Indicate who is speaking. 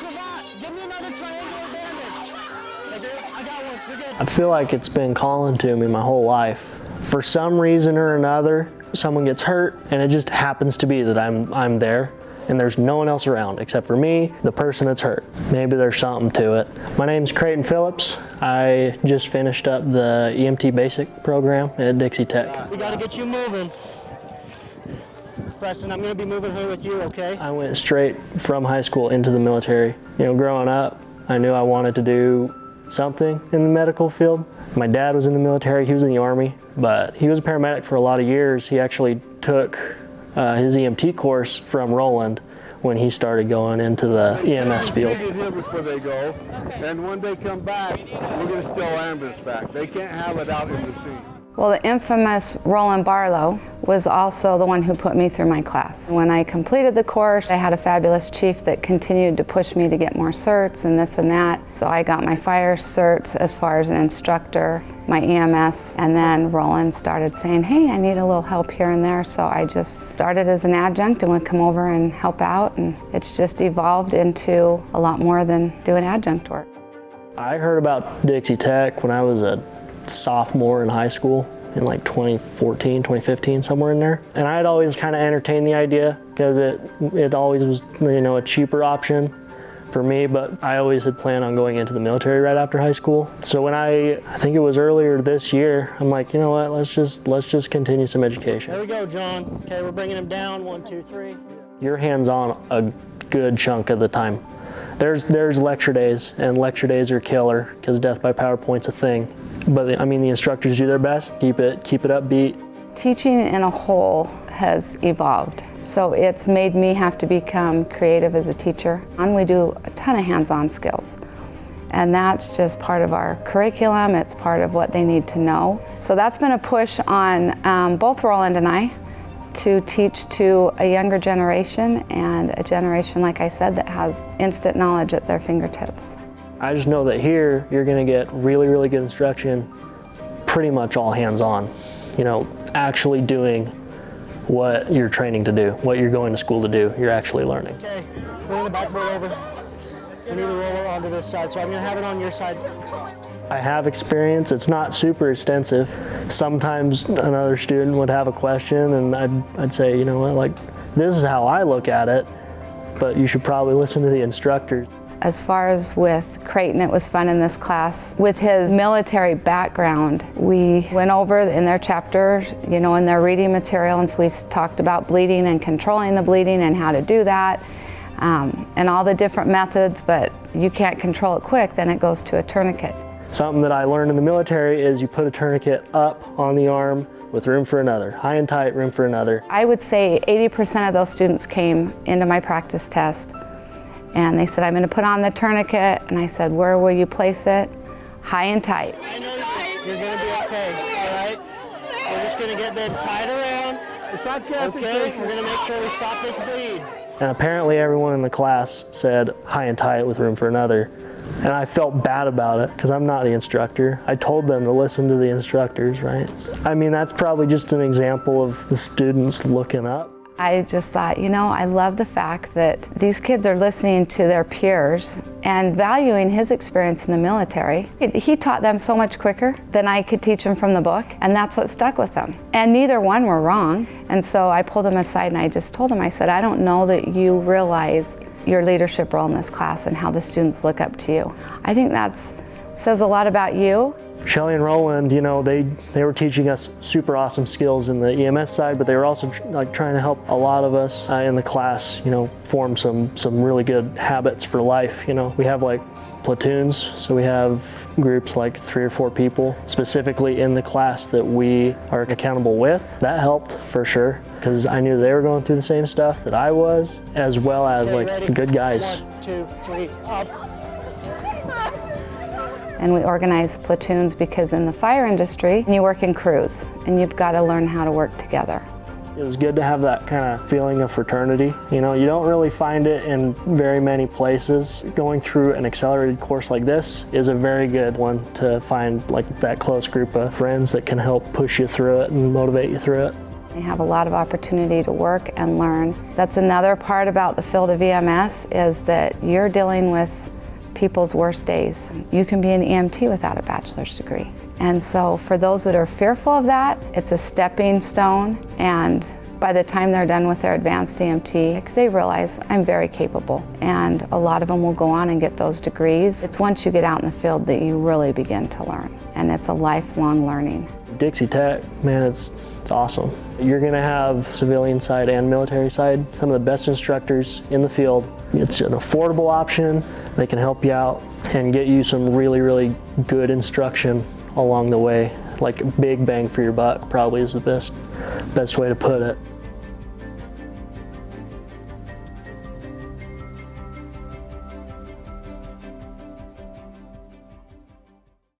Speaker 1: cravat. Give me another triangular bandage. I got one. You're good.
Speaker 2: I feel like it's been calling to me my whole life. For some reason or another, someone gets hurt, and it just happens to be that I'm there, and there's no one else around except for me, the person that's hurt. Maybe there's something to it. My name's Creighton Phillips. I just finished up the EMT basic program at Dixie Tech.
Speaker 1: We gotta get you moving. Preston, I'm gonna be moving here with you, okay?
Speaker 2: I went straight from high school into the military. You know, growing up, I knew I wanted to do something in the medical field. My dad was in the military, he was in the Army, but he was a paramedic for a lot of years. He actually took his EMT course from Roland when he started going into the EMS field.
Speaker 3: Here before they go, and when they come back, we're going to steal ambulance back. They can't have it out in the sea.
Speaker 4: Well, the infamous Roland Barlow was also the one who put me through my class. When I completed the course, I had a fabulous chief that continued to push me to get more certs and this and that. So I got my fire certs as far as an instructor, my EMS, and then Roland started saying, hey, I need a little help here and there. So I just started as an adjunct and would come over and help out, and it's just evolved into a lot more than doing adjunct work.
Speaker 2: I heard about Dixie Tech when I was a sophomore in high school in like 2014, 2015, somewhere in there. And I had always kind of entertained the idea because it always was, you know, a cheaper option for me, but I always had planned on going into the military right after high school. So when I think it was earlier this year, I'm like, you know what, let's just continue some education.
Speaker 1: There we go, John. Okay, we're bringing him down. 1, 2, 3.
Speaker 2: You're hands-on a good chunk of the time. There's lecture days, and lecture days are killer because death by PowerPoint's a thing. But I mean, the instructors do their best, keep it upbeat.
Speaker 4: Teaching in a whole has evolved. So it's made me have to become creative as a teacher. And we do a ton of hands-on skills. And that's just part of our curriculum, it's part of what they need to know. So that's been a push on both Roland and I to teach to a younger generation, and a generation, like I said, that has instant knowledge at their fingertips.
Speaker 2: I just know that here you're going to get really, really good instruction, pretty much all hands-on. You know, actually doing what you're training to do, what you're going to school to do, you're actually learning.
Speaker 1: Okay, bring the backboard over. We need to roll it onto this side, so I'm going to have it on your side.
Speaker 2: I have experience. It's not super extensive. Sometimes another student would have a question and I'd say, you know what, like, this is how I look at it, but you should probably listen to the instructors.
Speaker 4: As far as with Creighton, it was fun in this class. With his military background, we went over in their chapter, you know, in their reading material, and so we talked about bleeding and controlling the bleeding and how to do that, and all the different methods, but you can't control it quick, then it goes to a tourniquet.
Speaker 2: Something that I learned in the military is you put a tourniquet up on the arm with room for another, high and tight, room for another.
Speaker 4: I would say 80% of those students came into my practice test and they said, I'm going to put on the tourniquet, and I said, where will you place it? High and tight.
Speaker 1: I know you're going to be okay, all right? We're just going to get this tied around. Okay, we're going to make sure we stop this bleed.
Speaker 2: And apparently everyone in the class said high and tight with room for another. And I felt bad about it because I'm not the instructor. I told them to listen to the instructors, right? I mean, that's probably just an example of the students looking up.
Speaker 4: I just thought, you know, I love the fact that these kids are listening to their peers and valuing his experience in the military. He taught them so much quicker than I could teach them from the book, and that's what stuck with them. And neither one were wrong. And so I pulled him aside and I just told him, I said, I don't know that you realize your leadership role in this class and how the students look up to you. I think that says a lot about you.
Speaker 2: Shelly and Roland, you know, they were teaching us super awesome skills in the EMS side, but they were also trying to help a lot of us in the class, you know, form some really good habits for life. You know, we have like platoons, so we have groups like 3 or 4 people specifically in the class that we are accountable with. That helped for sure, because I knew they were going through the same stuff that I was, as well as like good guys.
Speaker 1: 1, 2, 3, up.
Speaker 4: And we organize platoons because in the fire industry, you work in crews and you've got to learn how to work together.
Speaker 2: It was good to have that kind of feeling of fraternity. You know, you don't really find it in very many places. Going through an accelerated course like this is a very good one to find, like that close group of friends that can help push you through it and motivate you through it.
Speaker 4: They have a lot of opportunity to work and learn. That's another part about the field of EMS is that you're dealing with people's worst days. You can be an EMT without a bachelor's degree. And so for those that are fearful of that, it's a stepping stone, and by the time they're done with their advanced EMT, they realize I'm very capable. And a lot of them will go on and get those degrees. It's once you get out in the field that you really begin to learn, and it's a lifelong learning.
Speaker 2: Dixie Tech, man, it's awesome. You're gonna have civilian side and military side, some of the best instructors in the field. It's an affordable option. They can help you out and get you some really, really good instruction along the way. Like big bang for your buck probably is the best way to put it.